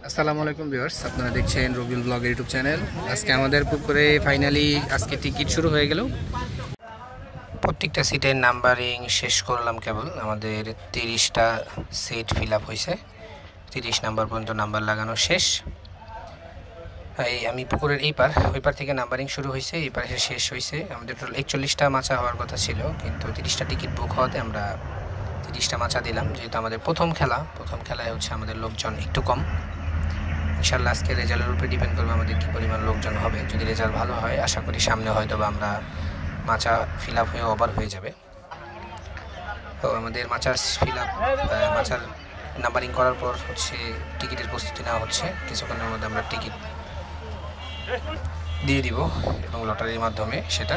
আসসালামু আলাইকুম ভিউয়ার্স, আপনারা দেখছেন রবিউল ব্লগের ইউটিউব চ্যানেল। আজকে আমাদের পুকুরে ফাইনালি আজকে টিকিট শুরু হয়ে গেল। প্রত্যেকটা সিটের নাম্বারিং শেষ করলাম, কেবল আমাদের 30টা সিট ফিল আপ হয়েছে। 30 নাম্বার পর্যন্ত নাম্বার লাগানো শেষ। আমি পুকুরের এই পার ওই পার থেকে নাম্বারিং শুরু হয়েছে, এই পারে শেষ হয়েছে। আমাদের টোটাল 41টা মাছা হওয়ার কথা ছিল, কিন্তু 30টা টিকিট বুক হওয়াতে আমরা 30টা মাছা দিলাম। যেহেতু আমাদের প্রথম খেলায় হচ্ছে আমাদের লোকজন একটু কম। ইনশাল্লাহ আজকে রেজাল্টের উপরে ডিপেন্ড করবে আমাদের কী পরিমাণ লোকজন হবে। যদি রেজাল্ট ভালো হয়, আশা করি সামনে হয়তো বা আমরা মাছা ফিল আপ হয়ে ওভার হয়ে যাবে। তো আমাদের মাছার মাছার নাম্বারিং করার পর হচ্ছে টিকিটের প্রস্তুতি নেওয়া হচ্ছে। কিছুক্ষণের মধ্যে আমরা টিকিট দিয়ে দিব এবং লটারির মাধ্যমে সেটা।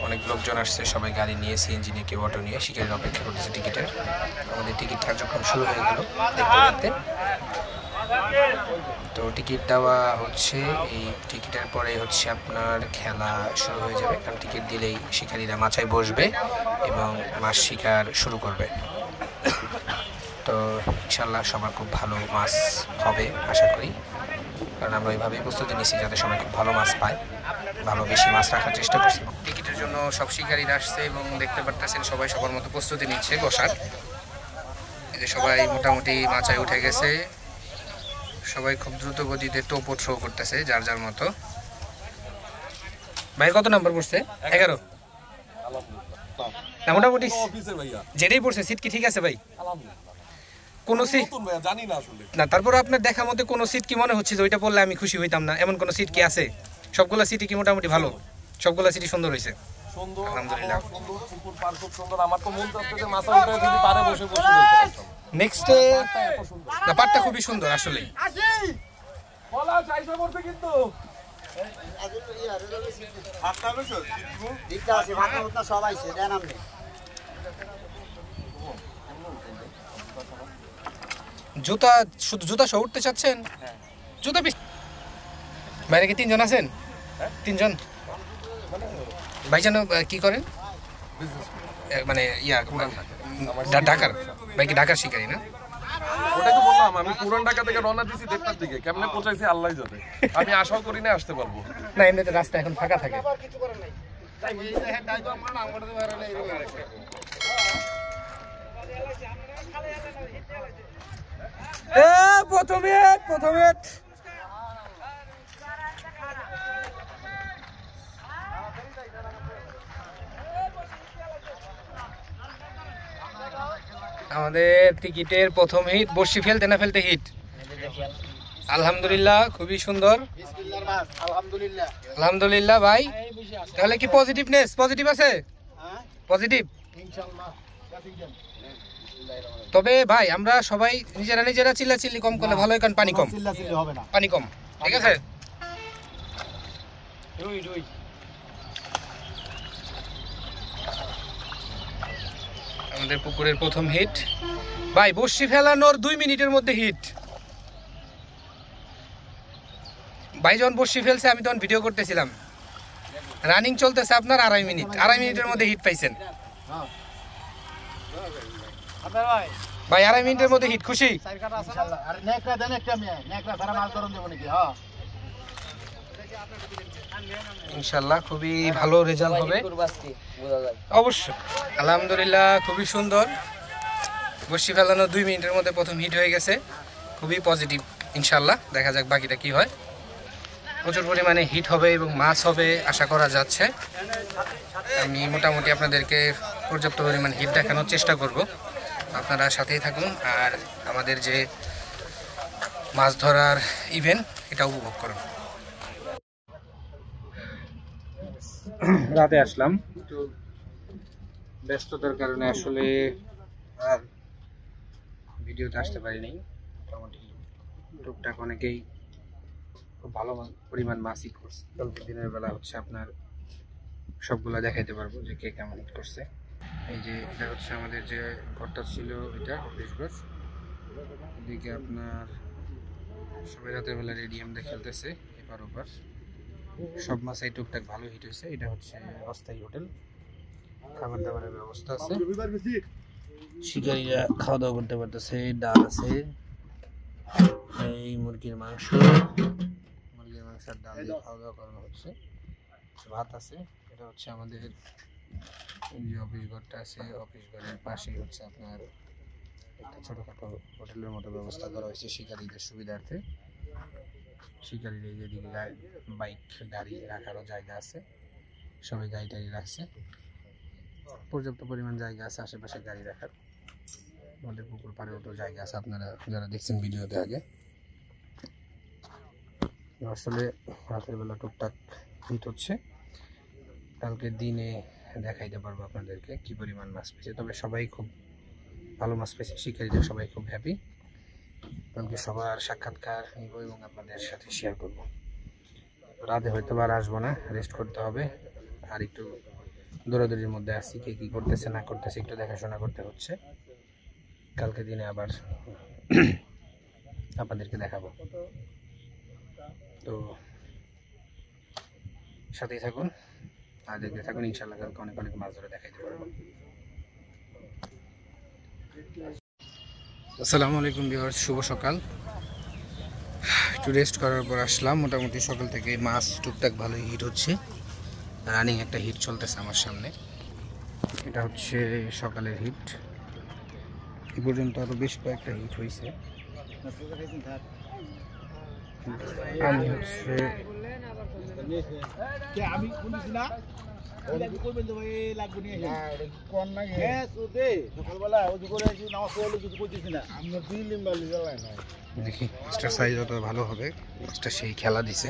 অনেক লোকজন আসছে, সবাই গাড়ি নিয়ে, সিএনজি নিয়ে, কেউ অটো নিয়ে শিকারের অপেক্ষা করতেছে টিকিটের। আমাদের টিকিট কার্যক্রম শুরু হয়ে গেল দেখতে দেখতে। তো টিকিট দেওয়া হচ্ছে, এই টিকিটের পরে হচ্ছে আপনার খেলা শুরু হয়ে যাবে, কারণ টিকিট দিলেই শিকারীরা মাছায় বসবে এবং মাছ শিকার শুরু করবে। তো ইনশাল্লাহ সবার খুব ভালো মাছ হবে আশা করি, কারণ আমরা ওইভাবেই প্রস্তুতি নিচ্ছি যাতে সবাই খুব ভালো মাছ পায়, ভালো বেশি মাছ রাখার চেষ্টা করছি। টিকিটের জন্য সব শিকারীরা আসছে এবং দেখতে পারতেছেন সবাই সবার মতো প্রস্তুতি নিচ্ছে বসার। এই যে সবাই মোটামুটি মাছায় উঠে গেছে, সবাই খুব দ্রুত গতিতে টোপো থ্রো করতেছে যার যার মতো। ভাই কত নাম্বার পড়ছে? 11। না মোটামুটি যেটাই পড়ছে সিট কি ঠিক আছে ভাই? কোন সিট জানি না আসলে, না তারপর আপনার দেখা মতে কোন সিট কি মনে হচ্ছে যে ওইটা পড়লে আমি খুশি হইতাম না, এমন কোন সিট কি আছে? সবগুলা সিটই কি মোটামুটি ভালো? সবগুলা সিটই সুন্দর হয়েছে, আলহামদুলিল্লাহ। আমার তো মন চাচ্ছে যে মাথা উঠে যদি পারে বসে বসে নেক্সট না, পাটটা খুবই সুন্দর আসলে। বলা চাইছে করতে কিন্তু জুতা শুধু জুতা সহ উঠতে চাচ্ছেন? জুতা বাইরে কি 3 জন আছেন? 3 জন ভাইজান কি করেন? মানে ঢাকার ভাই কি ঢাকার শিকারী না? ওটাই তো বললাম, আমি পুরান ঢাকা থেকে রওনা দিছি দেখতার দিকে, কেমনে পৌঁছাইছি আল্লাহই জানে। আমি আশাও করি না আসতে পারবো না, এমনিতে রাস্তা এখন ফাঁকা থাকে। প্রথমে আমাদের টিকিটের প্রথম হিট, বর্ষি ফেলতে না ফেলতে হিট। আলহামদুলিল্লাহ, খুবই সুন্দর। আলহামদুলিল্লাহ ভাই, তাহলে কি পজিটিভ আছে? পজিটিভ। তবে ভাই আমরা সবাই নিজেরা চিল্লাচিল্লি কম করলে ভালো হয়, কারণ পানি কম, ঠিক আছে? আমাদের পুকুরের প্রথম হিট ভাই, বর্ষি ফেলানোর 2 মিনিটের মধ্যে হিট। ভাই যখন বর্ষি ফেলছে আমি তখন ভিডিও করতেছিলাম, রানিং চলতেছে আপনার 2.5 মিনিট, 2.5 মিনিটের মধ্যে হিট পাইছেন ভাই, 2.5 মিনিটের মধ্যে হিট। খুশি? ইনশাল্লাহ খুবই ভালো রেজাল্ট হবে অবশ্যই। আলহামদুলিল্লাহ, খুবই সুন্দর। বর্ষি ফেলানো 2 মিনিটের মধ্যে প্রথম হিট হয়ে গেছে, খুবই পজিটিভ। ইনশাল্লাহ দেখা যাক বাকিটা কি হয়। প্রচুর পরিমাণে হিট হবে এবং মাছ হবে আশা করা যাচ্ছে। আমি মোটামুটি আপনাদেরকে পর্যাপ্ত পরিমাণ হিট দেখানোর চেষ্টা করব, আপনারা সাথেই থাকুন আর আমাদের যে মাছ ধরার ইভেন্ট এটা উপভোগ করুন। রাতে আসলাম, একটু ব্যস্ততার কারণে আসলে আর ভিডিওতে আসতে পারিনি। মোটামুটি টুকটাক অনেকেই খুব ভালো পরিমাণ মাছ হিট করছে। অল্প দিনের বেলা হচ্ছে আপনার সবগুলা দেখাইতে পারবো যে কে কেমন হিট করছে। এই যে এটা হচ্ছে আমাদের যে ঘরটা ছিল, এটা অফিস। এদিকে আপনার সবাই রাতের বেলা রেডিয়াম দিয়ে খেলতেছে এপার ওপার। সব মাছাই টুকটাক ভালো হিট হয়েছে। এটা হচ্ছে অস্থায়ী হোটেল, খাবার দাবারের ব্যবস্থা আছে, শিকারীরা খাওয়া দাওয়া করতে পারতেছে, ডাল আছে, এই মুরগির মাংস আর ডাল দিয়ে খাওয়া দাওয়া করানো হচ্ছে। ভাত আছে, এটা হচ্ছে আমাদের যে অফিস ঘরটা আছে, অফিস ঘরের পাশেই হচ্ছে আপনার একটা ছোটোখাটো হোটেলের মতো ব্যবস্থা করা হয়েছে শিকারীদের সুবিধার্থে। শিকারীদের যেদিকে বাইক গাড়ি রাখারও জায়গা আছে, সবাই গাড়ি টাড়ি রাখছে, পর্যাপ্ত পরিমাণ জায়গা আছে আশেপাশে গাড়ি রাখার। আমাদের পুকুর পাড়েও তো জায়গা আছে, আপনারা যারা দেখছেন ভিডিওতে আগে। আসলে রাতের বেলা টুকটাক হিট হচ্ছে, কালকে দিনে দেখাইতে পারবো আপনাদেরকে কি পরিমাণ মাছ পেয়েছে। তবে সবাই খুব ভালো মাছ পেয়েছে, শিকারীরা সবাই খুব হ্যাপি। কালকে সবার সাক্ষাৎকার নিব এবং আপনাদের সাথে শেয়ার করব। রাতে হয়তো আর আসবো না, রেস্ট করতে হবে, আর একটু দৌড়াদৌড়ির মধ্যে আসছি, কে কী করতেছে না করতেছে একটু দেখাশোনা করতে হচ্ছে। কালকে দিনে আবার আপনাদেরকে দেখাবো, তো সাথেই থাকুন আর দেখতে থাকুন। ইনশাল্লাহ কালকে অনেক অনেক মাছ ধরে দেখাইতে পারবো। আসসালামু আলাইকুম ভিউয়ার্স, শুভ সকাল। একটু রেস্ট করার পর আসলাম। মোটামুটি সকাল থেকে মাছ টুকটাক ভালোই হিট হচ্ছে, রানিং একটা হিট চলতেছে আমার সামনে। এটা হচ্ছে সকালের হিট, এ পর্যন্ত আরও বেশ কয়েকটা হিট হয়েছে। আমি হচ্ছে দেখি মাছটার সাইজ যত ভালো হবে। মাছটা সেই খেলা দিছে,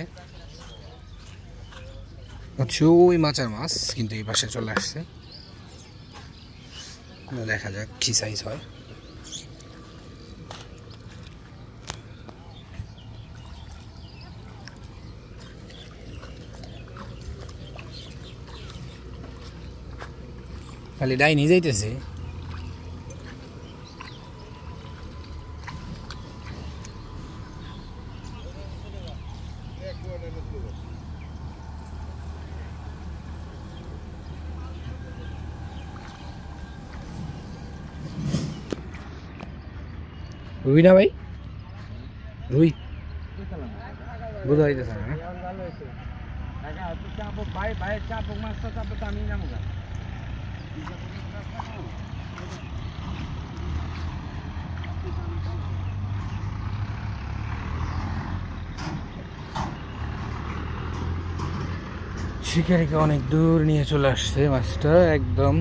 হচ্ছে ওই মাছের মাছ, কিন্তু এই পাশে চলে আসছে। দেখা যাক কি সাইজ হয়। খালি ডাইনি যাইতেছে। রুই না ভাই, রুই বোঝা যাইতেছে না। শিকারিকে অনেক দূর নিয়ে চলে আসছে মাছটা, একদম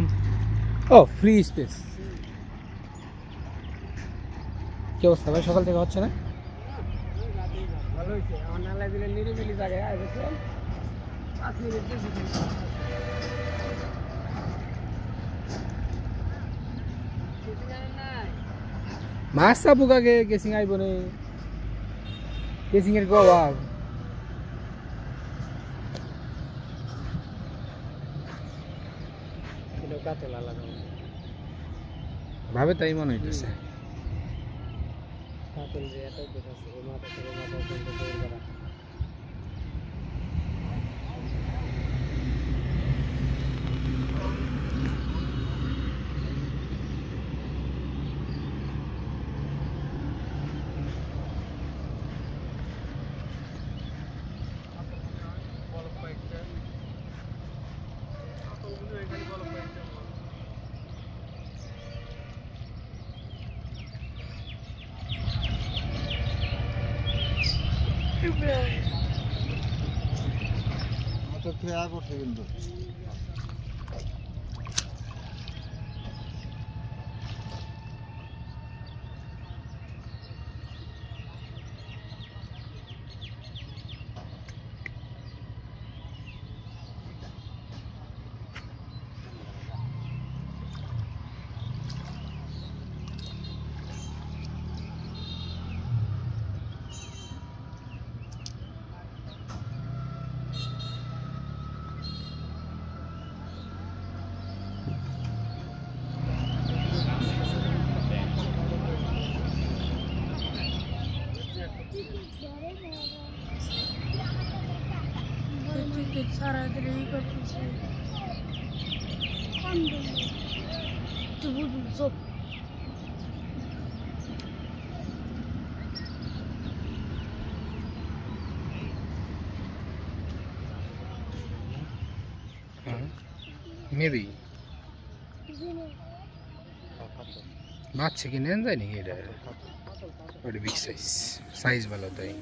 ফ্রি স্পেস। কি অবস্থা ভাই, সকাল থেকে হচ্ছে না? ভালো হয়েছে, আমার নালা দিলে নিরিবিলি জায়গায় আসছে। 5 মিনিট মাছ চাপুক আগে, কেসিং আইব নে, কেসিং এর অভাব। ভাবে তাই মনে হইতেছে। করছে কিন্তু सारा दिन ही करती है तो वो মেবি বাচ্চা কি নেন যায় নাকি এটা ওটা বিগ সাইজ ভালো তাই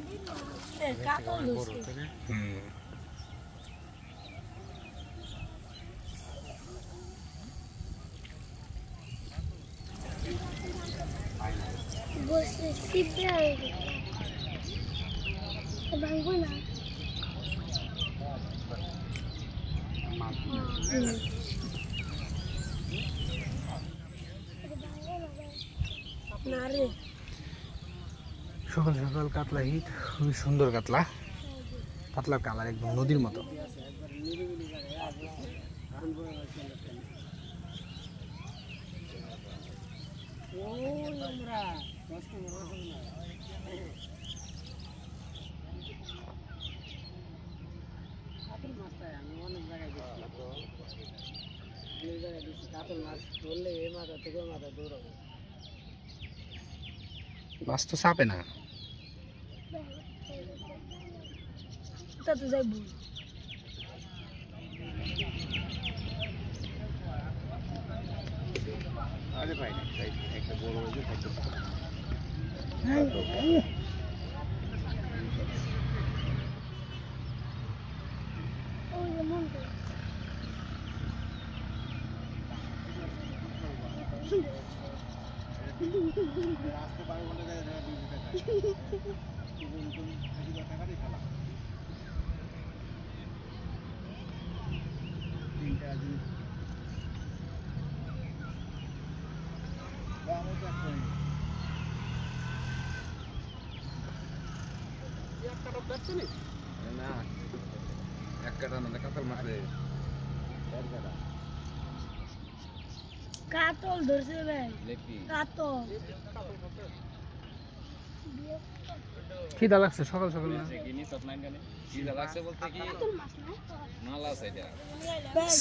সকাল সকাল কাতলা হিট খুবই সুন্দর কাতলা কাতলার কালার একদম নদীর মতো মাছ তো চাপে না কাতল ধরছে ভাই কাতল খিদা লাগছে সকাল সকাল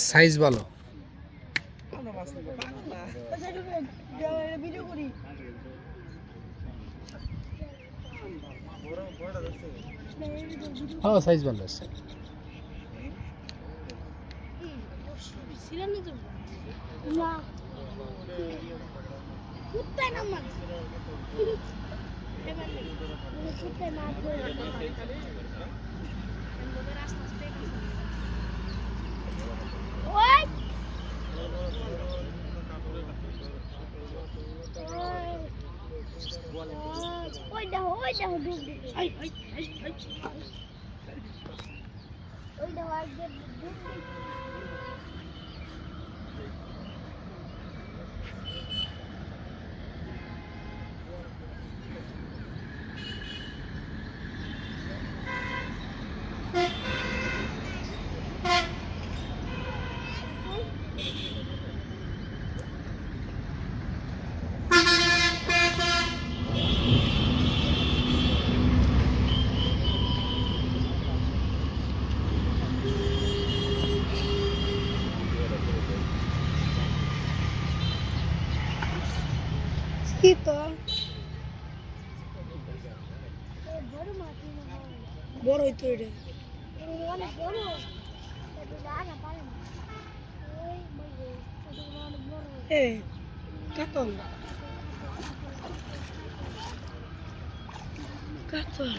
সাইজ ভালো হ্যাঁ সাইজ ভালো আছে না কুত্তায় না মাছ কুত্তায় মাছ ওই দেখো ডুব ওই দেখো একদম ডুব বড় হইতো এটা অনেক বড় কাতল কাতল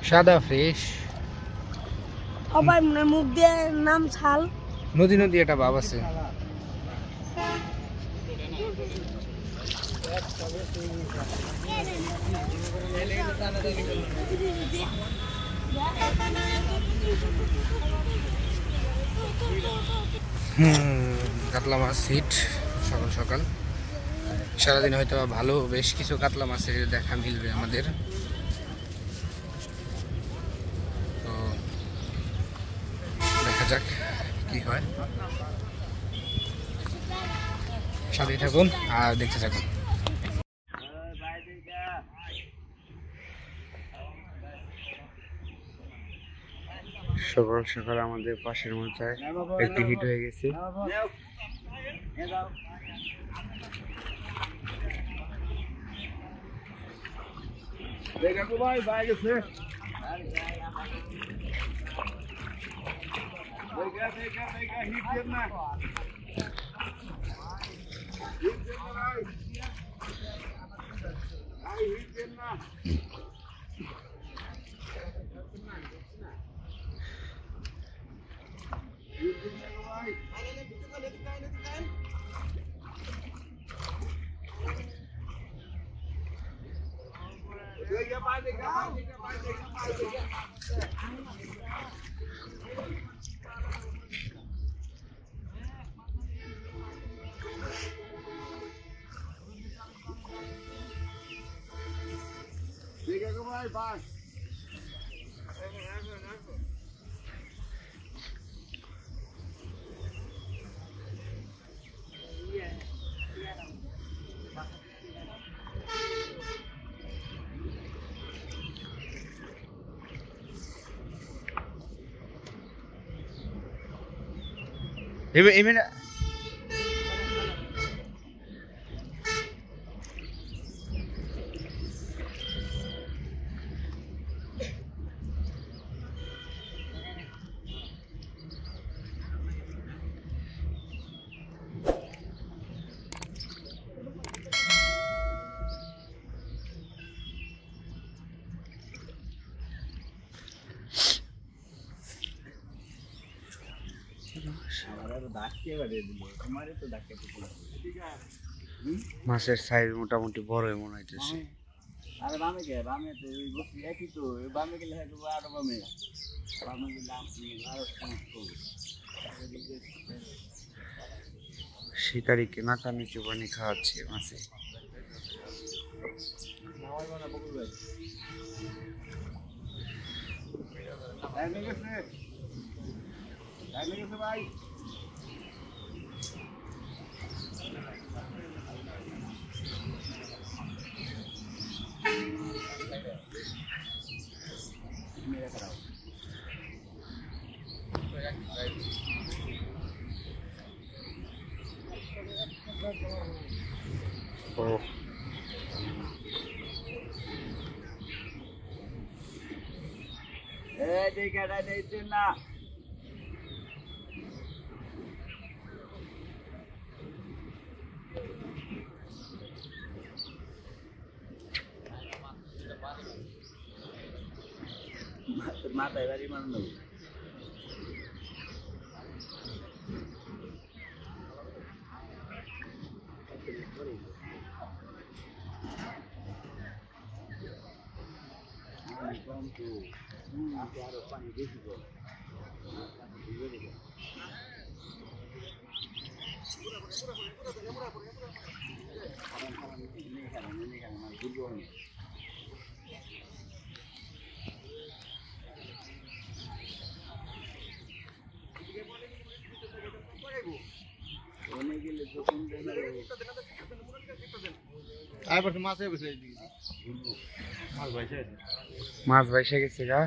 সাদা ফ্রেশ সবাই মনে মুখ দিয়ে নাম ছাল নদী নদী একটা ভাব আছে কাতলা মাছ হিট সকাল সকাল সারাদিন হয়তো ভালো বেশ কিছু কাতলা মাছের দেখা মিলবে আমাদের তো দেখা যাক কি হয় সাথে থাকুন আর দেখতে থাকুন সকাল সকাল আমাদের পাশের মাথায় একটি হিট হয়ে গেছে ভাই এমনি মাছের সাইজ মোটামুটি বড়ই মনে হইতেছে। আরে বামে কে বামে তো ওই বসি একই তো বামে গেলে হয় আরো বামে বামে গেলে আরো শিকারিকে নাকা নিচু পানি খাওয়াচ্ছে মাছে। ভাই ও দেখে দিচ্ছেন না মাথায় বাড়ি মানুষ নেব আরো পানি বেশি মাছ বাইসে গেছে গা।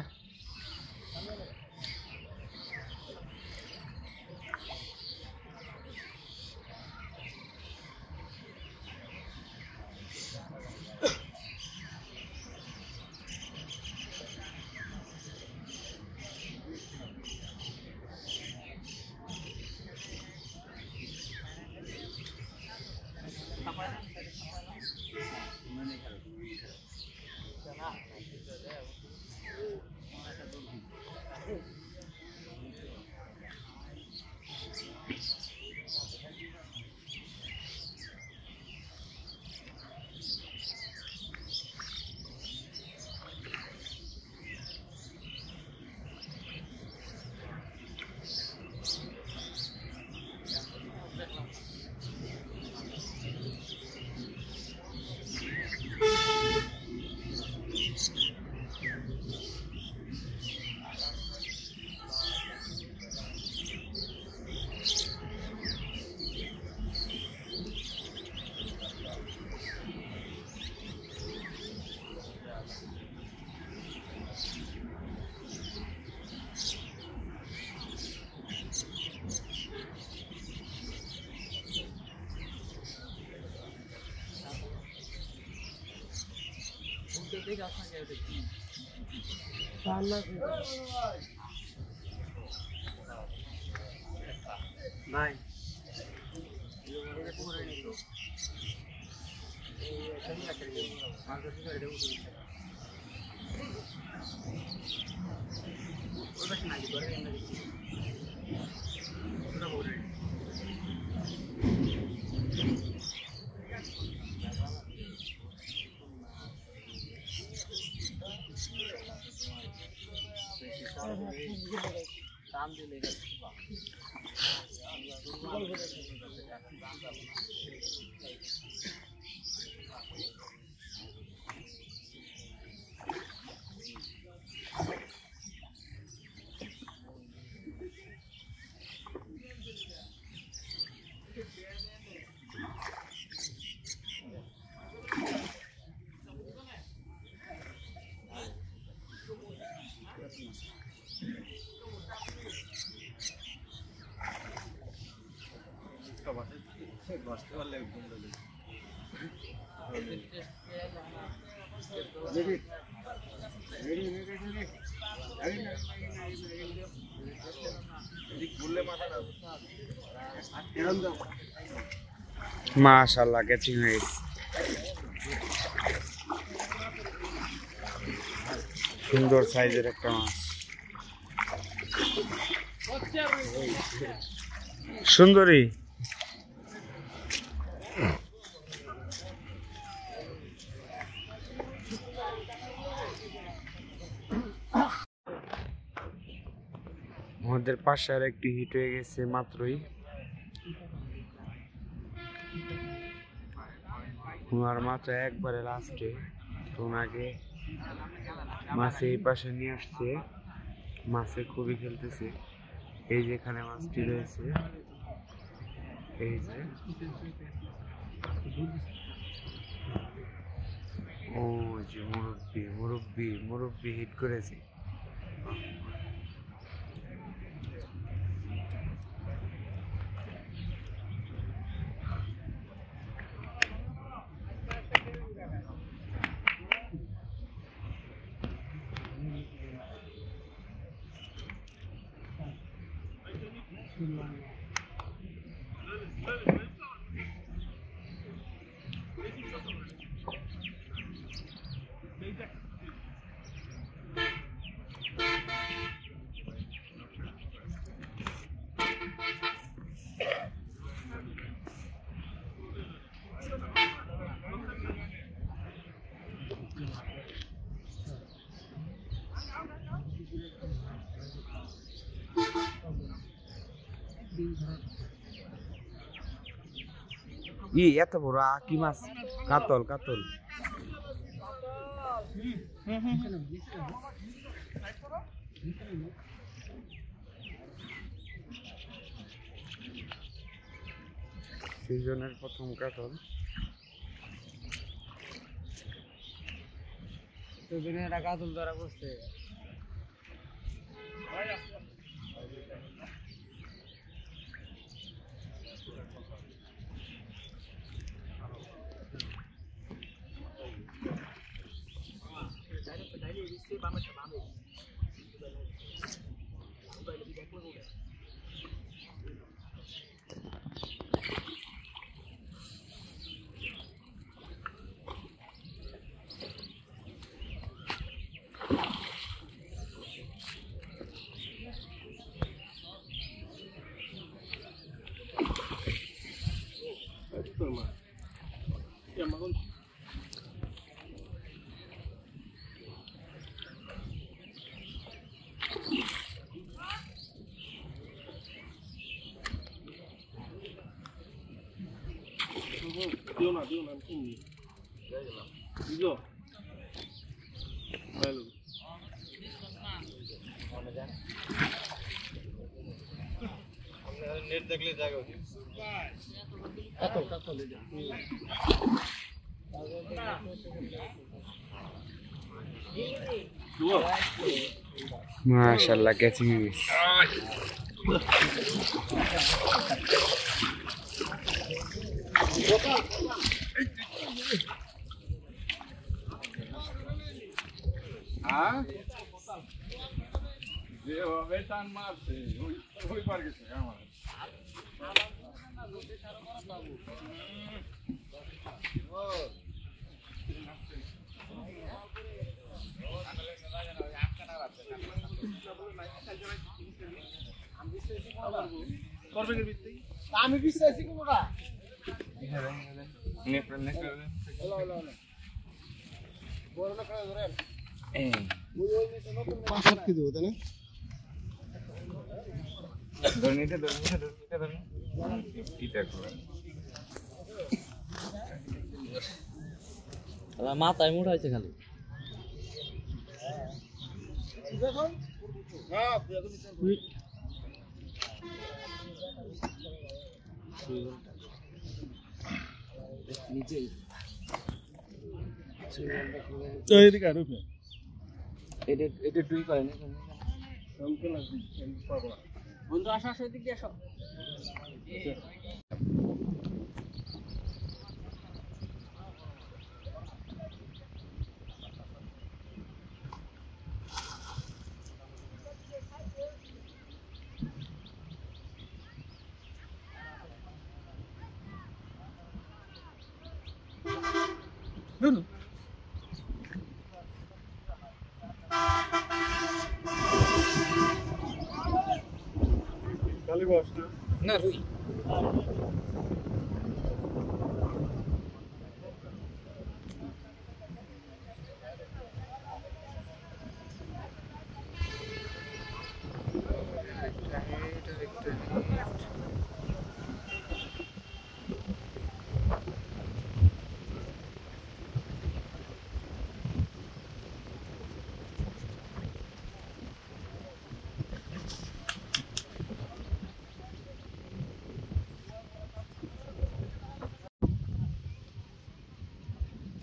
ভাই মাশাআল্লাহ ক্যাচিং হয়ে গেছে। সুন্দর সাইজের একটা মাছ, সুন্দরী। আমাদের পাশে আর একটি হিট হয়ে গেছে মাত্রই। ওনার মাছ একবারে লাস্টে, তো ওনাকে মাছে এই পাশে নিয়ে আসছে, মাছে খুবই খেলতেছে। এই যে এখানে মাছটি রয়েছে, এই যে ও যে মুরব্বি মুরব্বি মুরব্বি হিট করেছে। এত বড় কি মাছ? কাতল কাতল। সিজনের প্রথম কাতল। কাতল ধরা বসছে। দিও না তুমি বুঝলো হ্যালো নেট দেখলে জায়গা হচ্ছে কত মাশাআল্লাহ ক্যাচিং হয়ে গেছে। যেভাবে টান মারছে ওই পার গেছে আমার আমি বিশ্বাসী কোনটা মাথায় মোটা হয়েছে খালি বন্ধু আসা আসা দিক দিয়ে আসো না রুই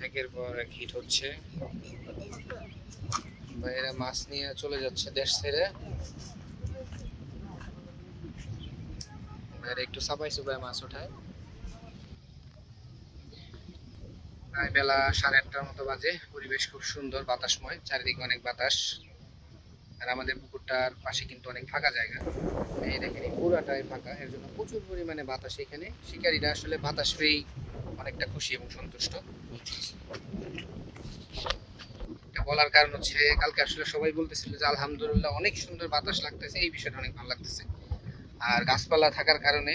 একের পর এক হিট হচ্ছে ভাইয়েরা মাছ নিয়ে চলে যাচ্ছে দেশ ছেড়ে ভাইয়েরা একটু সাবাই সুবাই মাছ ওঠায় প্রায় বেলা 8:30টার মতো বাজে পরিবেশ খুব সুন্দর বাতাসময় চারিদিকে অনেক বাতাস আর আমাদের পুকুরটার পাশে কিন্তু অনেক ফাঁকা জায়গা এই দেখেন পুরাটাই ফাঁকা এর জন্য প্রচুর পরিমাণে বাতাস এখানে শিকারীরা আসলে বাতাস পেয়েই অনেকটা খুশি এবং সন্তুষ্ট বলার কারণ হচ্ছে কালকে আসলে সবাই বলতেছিল যে আলহামদুলিল্লাহ অনেক সুন্দর বাতাস লাগতেছে এই বিষয়টা অনেক ভালো লাগতেছে আর গাছপালা থাকার কারণে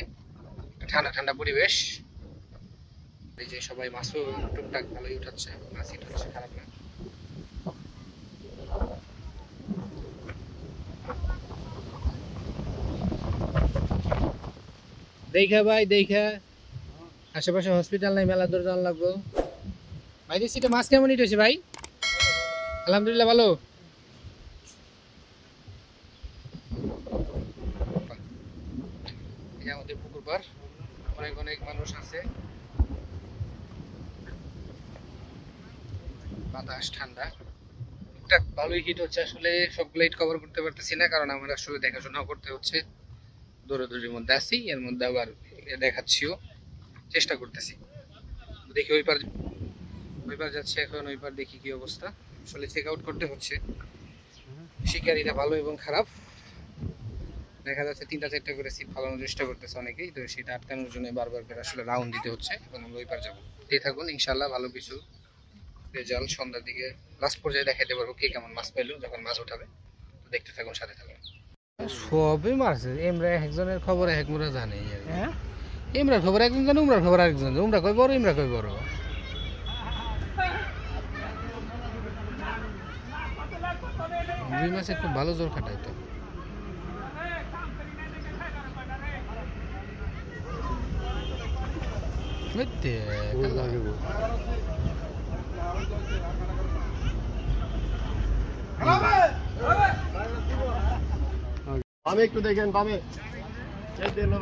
ঠান্ডা ঠান্ডা পরিবেশ এই যে সবাই মাছও টুকটাক ভালোই উঠাচ্ছে মাছ হিট হচ্ছে খারাপ না দেখা ভাই দেখা আশেপাশে হসপিটাল নাই মেলা দূর যাওয়া লাগবো ভাই দেখছি এটা মাছ কেমন হয়েছে ভাই আলহামদুলিল্লাহ ভালো এই আমাদের পুকুর পার অনেক অনেক মানুষ আছে বাতাস ঠান্ডা টুকটাক ভালোই হিট হচ্ছে আসলে সবগুলো হিট কভার করতে পারতেছি না কারণ আমার আসলে দেখাশোনা করতে হচ্ছে দৌড়াদৌড়ির মধ্যে আছি এর মধ্যে আবার দেখাচ্ছিও চেষ্টা করতেছি দেখি ওই পার যাচ্ছে এখন ওই পার দেখি কি অবস্থা আসলে চেক আউট করতে হচ্ছে শিকারীরা ভালো এবং খারাপ দেখা যাচ্ছে 3টা-4টা করে সিট ফালানোর চেষ্টা করতেছে অনেকেই তো সেটা আটকানোর জন্য বারবার করে আসলে রাউন্ড দিতে হচ্ছে এখন আমরা ওই পার যাবো দিয়ে থাকুন ইনশাল্লাহ ভালো কিছু রেজাল্ট সন্ধ্যার দিকে লাস্ট পর্যায়ে দেখাতে পারবো কে কেমন মাছ পেলো যখন মাছ উঠাবে তো দেখতে থাকুন সাথে থাকুন সবই মারছে এমরা একজনের খবর একমরা জানে ইমরার খবর একজন জানে উমরার খবর আরেকজন জানে উমরা কই বড় ইমরা কই বড় দুই মাসে খুব ভালো জোর খাটায় তো আমি একটু দেখেন বামে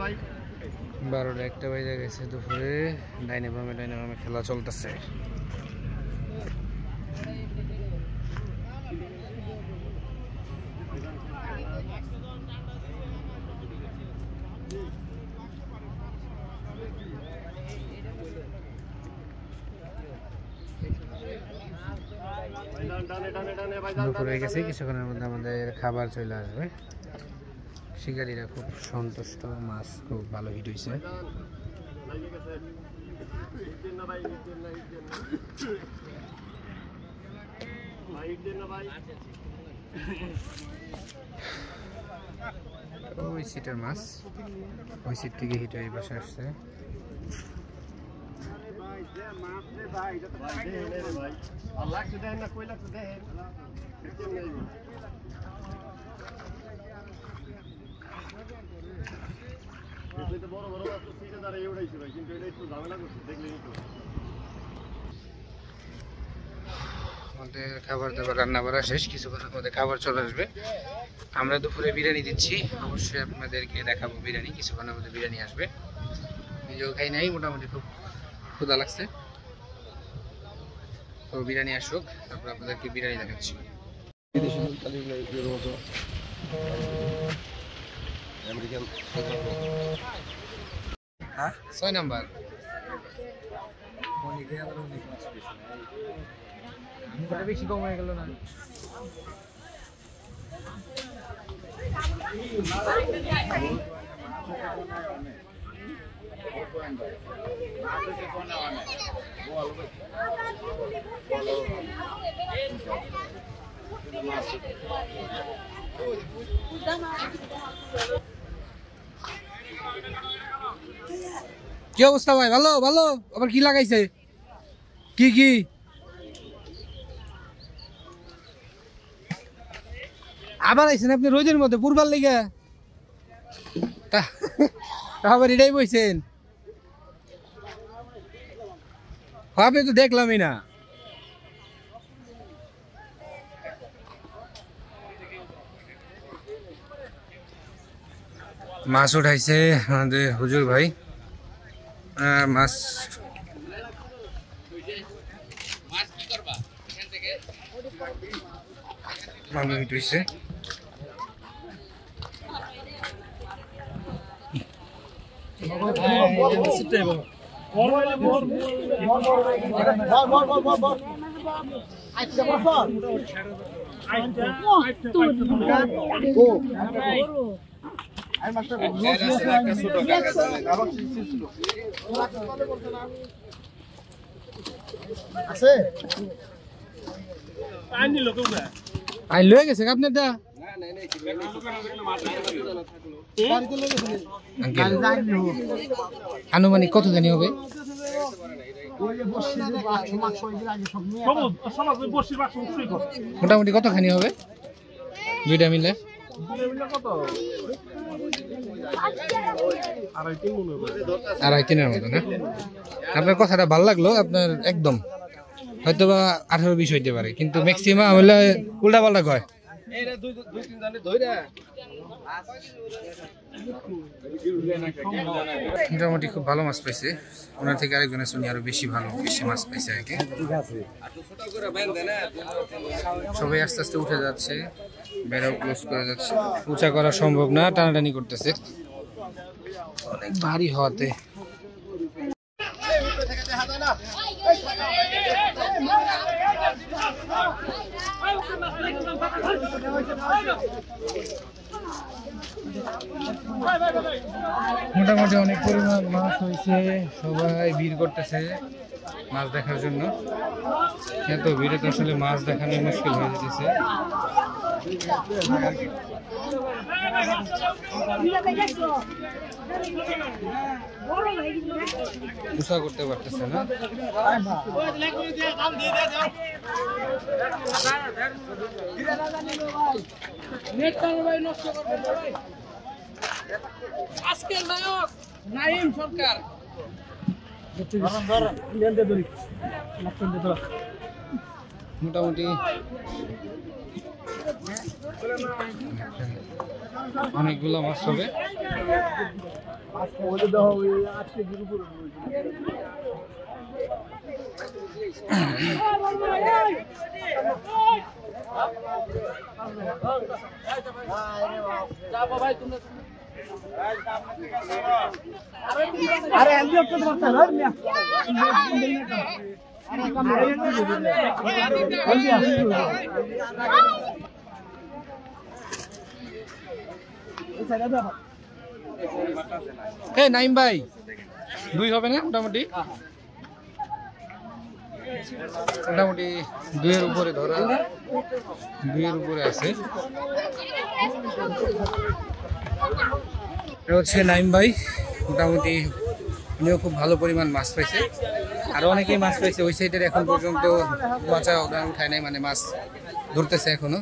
ভাই 12টা 1টা বেজে গেছে দুপুরে ডাইনে বামে খেলা চলতেছে দুপুর হয়ে গেছে কিছুক্ষণের মধ্যে আমাদের খাবার চলে আসবে শিকারীরা খুব সন্তুষ্ট, মাছ খুব ভালো হিট হয়েছে। ওই সিটের মাছ, ওই সিট থেকে হিট হয়ে বসে আসছে। আমাদের খাবার দাবার রান্না করা শেষ, কিছুক্ষণের মধ্যে খাবার চলে আসবে। আমরা দুপুরে বিরিয়ানি দিচ্ছি, অবশ্যই আপনাদেরকে দেখাবো বিরিয়ানি। কিছুক্ষণের মধ্যে বিরিয়ানি আসবে, নিজেও খাই নাই, মোটামুটি খুব ক্ষুধা লাগছে। তো বিরিয়ানি আসুক, তারপর আপনাদেরকে বিরিয়ানি দেখাচ্ছি। হ্যাঁ 6 নাম্বার বেশি কম হয়ে গেল না? কি অবস্থা ভাই? ভালো ভালো। আবার কি লাগাইছে? কি কি আবার আইছেন আপনি রোজের মধ্যে পূর্বার লেগে? আবার এটাই বইছেন? আপনি তো দেখলামই না। মাছ উঠাইছে আমাদের হুজুর ভাই, মাছ ভালো উঠেছে। আই লয়ে গেছে আপনার দা? আনুমানিক কত জানি হবে? মোটামুটি কতখানি হবে দুইটা মিলে? আড়াই তিনের মতো না? আপনার কথাটা ভালো লাগলো। আপনার একদম হয়তো বা 18-20 হইতে পারে, কিন্তু ম্যাক্সিমাম হলে উল্টা পাল্টা কয়। মোটামুটি খুব ভালো মাছ পাইছে, ওনার থেকে আরেকজনের শুনি আরো বেশি মাছ পাইছে আগে। সবাই আস্তে আস্তে উঠে যাচ্ছে, বেড়াও ক্লোজ করে যাচ্ছে। উঁচা করা সম্ভব না, টানাটানি করতেছে অনেক ভারী হওয়াতে। মোটামুটি অনেক পরিমাণ মাছ হয়েছে, সবাই ভিড় করতেছে মাছ দেখার জন্য। এত ভিড়ে তো আসলে মাছ দেখানো মুশকিল হয়ে যেতেছে। উষা করতে পারতেছে না। আজকের নায়ক নাইম সরকার। মোটামুটি অনেকগুলো মাছ হবে। আরে আমি তো করতে পারতাম না। এই নাইম ভাই 2 হবে না মোটামুটি? মোটামুটি 2 এর উপরে ধরা, 2 এর উপরে আছে। এটা হচ্ছে নাইম ভাই, মোটামুটি উনিও খুব ভালো পরিমাণ মাছ পাইছে। আর অনেকেই মাছ পাইছে ওই সাইডের, এখন পর্যন্ত মাচা উঠায় নাই, মানে মাছ ধরতেছে এখনো।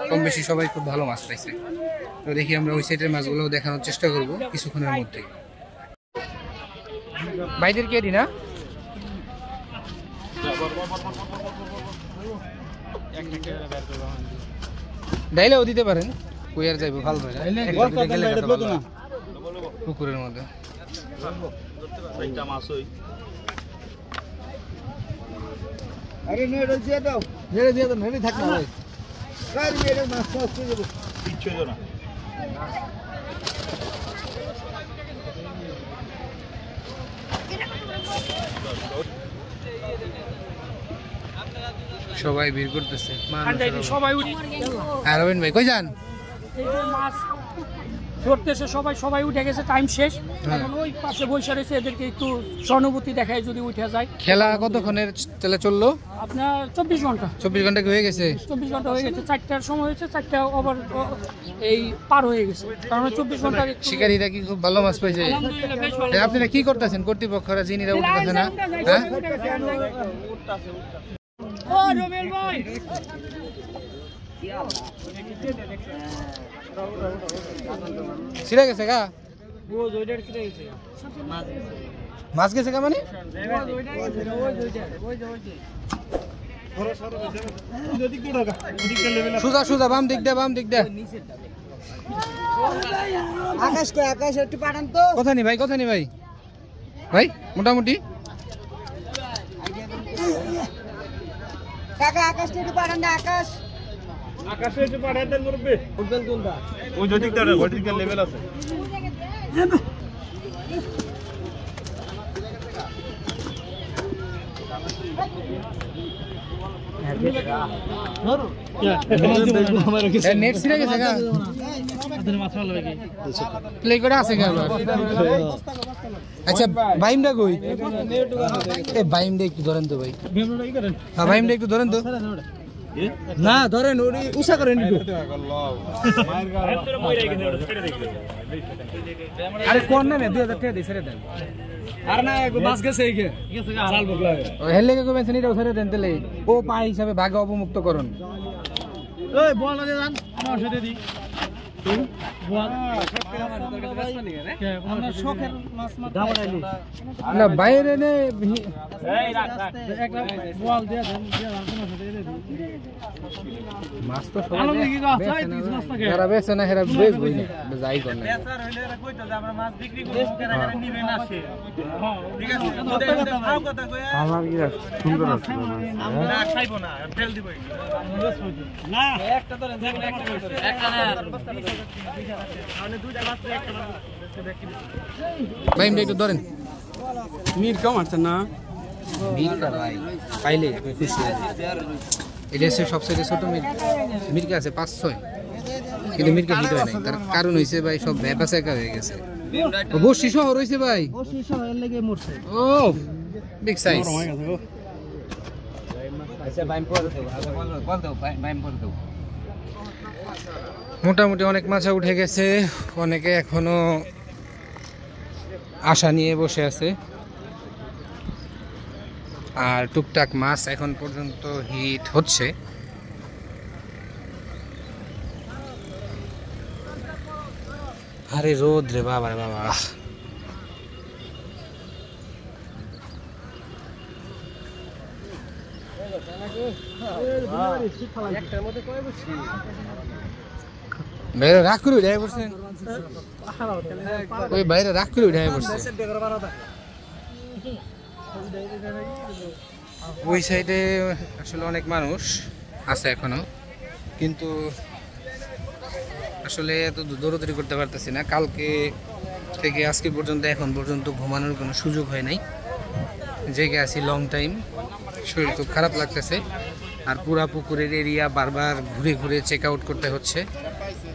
কম বেশি সবাই খুব ভালো মাছ পাইছে। তো দেখি আমরা ওই সাইডের মাছগুলো দেখানোর চেষ্টা করব কিছুক্ষণের মধ্যে। ভাইদের কে দি না ডাইলেও দিতে পারেন, কই আর যাইবো ভাল ভাই পুকুরের মধ্যে। আরে নেড়ে দিয়ে দাও, নেড়ে থাক না ভাই। কার মেরে মাছ আসছে দেব কিচ্ছু না। সবাই ভিড় করতেছে, সবাই আর রবিন ভাই কই যান? মাছ ধরতেছে সবাই উঠে গেছে, টাইম শেষ। এখন ওই পাশে বসে রয়েছে, এদেরকে একটু সহানুভূতি দেখায় যদি উঠে যায়। খেলা কতক্ষণের তাহলে চললো? আপনার 24 ঘন্টা। 24 ঘন্টা কি হয়ে গেছে? 24 ঘন্টা হয়ে গেছে। 4টার সময় হয়েছে, 4টা ওভার এই পার হয়ে গেছে। কারণ 24 ঘন্টা শিকারীরা কি খুব ভালো মাছ পাইছে? আলহামদুলিল্লাহ বেশ ভালো। আপনারা কি করতেছেন কর্তৃপক্ষরা, জিনিরা উঠতেছে না? হ্যাঁ ও রবেল ভাই ছিড়ে গেছে গা? মাছ গেছে গা মানে? সোজা সোজা বাম দিক দে, বাম দিক দে। আকাশ একটু পাঠান তো। কথা নি ভাই, কথা নি ভাই, ভাই মোটামুটি কাকা আকাশটা একটু পাঠান না। আকাশে এসে পাড়ায় দেন মুরব্বি। উঠবেন কোনটা? ওই যদিকটা ভার্টিক্যাল লেভেল আছে। নেট ছিড়ে গেছে গা? প্লে করে আছে গা আবার? আচ্ছা বাইমটা কই? এ বাইমটা একটু ধরেন তো ভাই। হ্যাঁ বাইমটা একটু ধরেন তো। না ধরেন, ওই উষা করেন একটু। আরে কোন না 2000 টাকা দিয়ে ছেড়ে দেন। আর না মাছ গেছে এই জাল বগলা হেলে কে কইবেন নিটাও ছেড়ে দেন তেলে। ও পাই হিসাবে ভাগে অবমুক্ত করুন। ওই বল না দেন, আমার সাথে দি। না বাইরে নে মাছ তো যারা বেছে না হেরা বেচবই না, যাই কর না। আমার কি সুন্দর আছে না, খাইবো না, ফেল দিব না। একটা ধরেন, একটা না মানে দুইটা মাত্র একটা না। ভাই এমনি একটু ধরেন। মির কম আছে না? মিরকা ভাই পাইলে আপনি খুশি হয়ে এটা হচ্ছে সবচেয়ে ছোট মিরকা আছে 5-6, কিন্তু মিরকা হিট হয় নাই। তার কারণ হয়েছে ভাই সব ভ্যাপা চেকা হয়ে গেছে। বসি শহর হয়েছে ভাই, ও বিগ সাইজ। মোটামুটি অনেক মাছা উঠে গেছে, অনেকে এখনো আশা নিয়ে বসে আছে। আর টুকটাক মাছ এখন পর্যন্ত হিট হচ্ছে। আরে রোদ রে বাবা রে বাবা। বাইরে রাগ করে উঠে পড়ছেন, ওই বাইরে রাগ করে উঠে পড়ছে। ওই সাইডে আসলে অনেক মানুষ আছে এখনো, কিন্তু আসলে এত দৌড়াদৌড়ি করতে পারতেছি না। কালকে থেকে আজকে পর্যন্ত এখন পর্যন্ত ঘুমানোর কোনো সুযোগ হয় নাই, জেগে আছি লং টাইম। শরীর খুব খারাপ লাগতেছে। আর পুরা পুকুরের এরিয়া বারবার ঘুরে ঘুরে চেক আউট করতে হচ্ছে।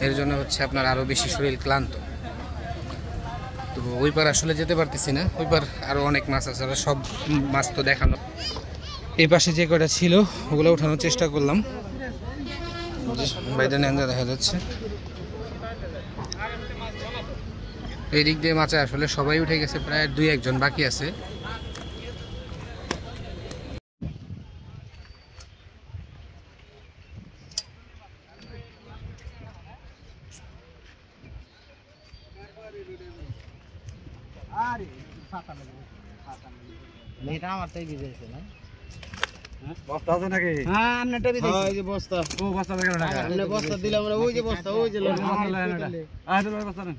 এর জন্য হচ্ছে আপনার আরও বেশি শরীর ক্লান্ত। তো ওই পার আসলে যেতে পারতেছি না, ওই পার আরও অনেক মাছ আছে, সব মাছ তো দেখানো। এই পাশে যে কয়টা ছিল ওগুলো ওঠানোর চেষ্টা করলাম, বাইরে নেন্দা দেখা যাচ্ছে। এই দিক দিয়ে মাছে আসলে সবাই উঠে গেছে, প্রায় 2-1 জন বাকি আছে। বস্তা আছে নাকি? হ্যাঁ, আমনেটা বি দেখি। ওই যে বস্তা। ও বস্তা দেখেন না। আমনে বস্তা দিলাম আমরা, ওই যে বস্তা, ওই যে লোক বস্তা লাগানো এটা। আয় তো বস্তা নেন।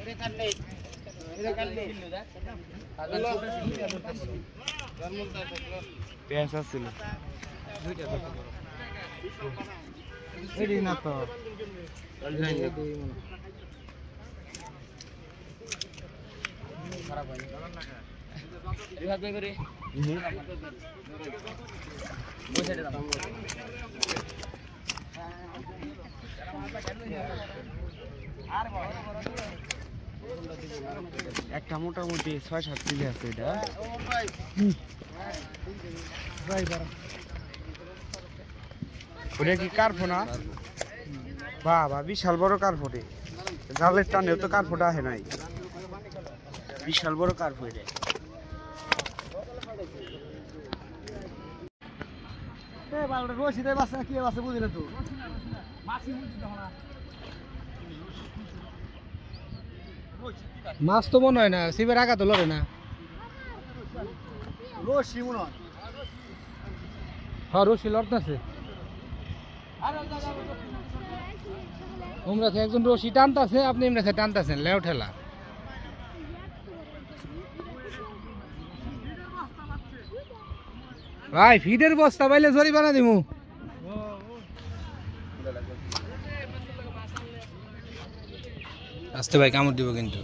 এটা কাটলে। এটা কাটলে। পেঁয়াজ ছিল। দুইটা দেখো। এডি না তো। খারাপ হয়নি রিভাব দে করে বসে দে দাও আর একটা মোটামুটি 6-7 কিলো আছে এটা ভাই বড় ওটা কি কারফোনা বাবা বিশাল বড় কারফোটে জালের টানেও তো কারফোটা আছে নাই বিশাল বড় কার্প এটা এ বালটা রশি দেই বাসা কি বাসা বুঝি না তো মাছি বুঝি দাও না মাছ তো মনে হয় না, সিবের আগা তো লড়ে না। রশি মনে হয় হ্যাঁ রশি লড়তেছে। ওমরা একজন রশি টানতেছে, আপনি এমনি টানতেছেন লেও ঠেলা। ভাই ফিডের বস্তা পাইলে জরিমানা দিমু। আসতে ভাই কামড় দিব কিন্তু।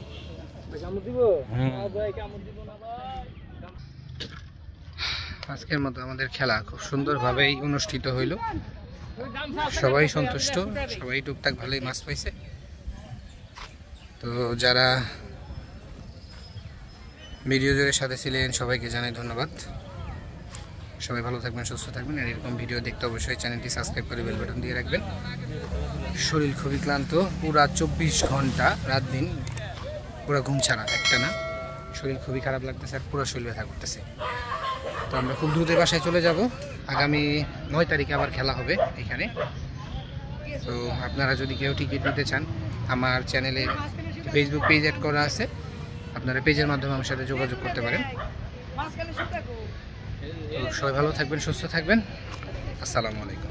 আজকের মতো আমাদের খেলা খুব সুন্দরভাবেই অনুষ্ঠিত হইল, সবাই সন্তুষ্ট, সবাই টুকটাক ভালোই মাছ পাইছে। তো যারা ভিডিও জুড়ে সাথে ছিলেন সবাইকে জানাই ধন্যবাদ। সবাই ভালো থাকবেন, সুস্থ থাকবেন। আর এরকম ভিডিও দেখতে অবশ্যই চ্যানেলটি সাবস্ক্রাইব করে বেল বাটন দিয়ে রাখবেন। শরীর খুবই ক্লান্ত, পুরা 24 ঘন্টা রাত দিন পুরো ঘুম ছাড়া একটা না, শরীর খুবই খারাপ লাগতেছে আর পুরো শরীর ব্যথা করতেছে। তো আমরা খুব দ্রুত বাসায় চলে যাব, আগামী 9 তারিখে আবার খেলা হবে এখানে। তো আপনারা যদি কেউ টিকিট নিতে চান, আমার চ্যানেলে ফেসবুক পেজ অ্যাড করা আছে, আপনারা পেজের মাধ্যমে আমার সাথে যোগাযোগ করতে পারেন। সবাই ভালো থাকবেন, সুস্থ থাকবেন। আসসালামু আলাইকুম।